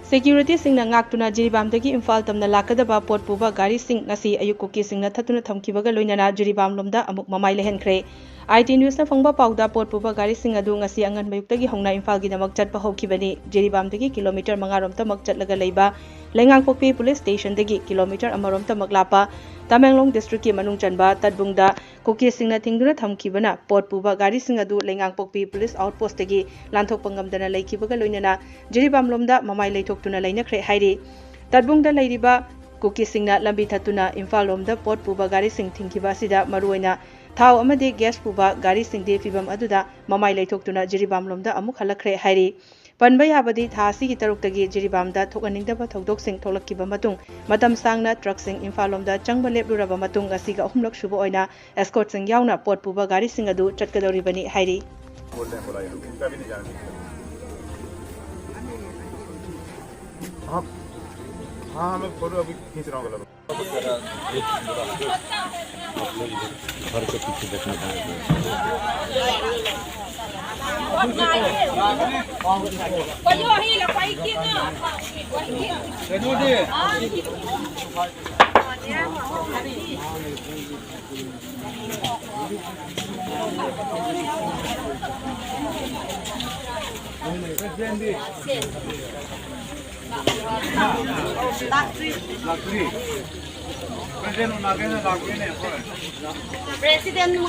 Security singna ngaktuna Jiribam dagi Imphal tamna lakadaba pot puba Gari sing ngasi ayuk Kuki singna Thattuna thamkibaga Loinana Jiribam lomda amuk mamai lehenkre. IT News na phangba pauda pot puba Gari sing adu ngasi angan mayuktagi hongna Imphal gi damak chatpa hokibani. Jiribam dagi kilometer 5 rom tamak chatlaga leiba Lengangpokpi police station dagi kilometer 1 rom tamak lapa Tamenglong district ki manung chanba Tatbungda Kuki singna thingduna thamkibana pot puba Gari sing adu Lengangpokpi police outpost dagi lanthok pangamdana leikibaga Loinana Jiribam lomda mamai leithoktuna leinakre hairi Tatbungda leiriba Kuki singna lambi Thattuna Imphal lomda pot puba Gari sing thingkiba sida maruoina thau amade gas puba Gari sing de fibam aduda mamai leithoktuna Jiribam lomda amuk halakre hairi Panba yabadi tha si taruk-tagi Jiribam da thokaningdaba thodok sing tholakkiba matung matam sangna truck sing Imphal lomda changba lepluraba matung asiga ahumlak suba oina escort sing yauna pot puba Gari sing adu chatkadoribani hairi हाँ मैं photo अभी खींच रहा हूँ घर के पीछे देखना Presiden mau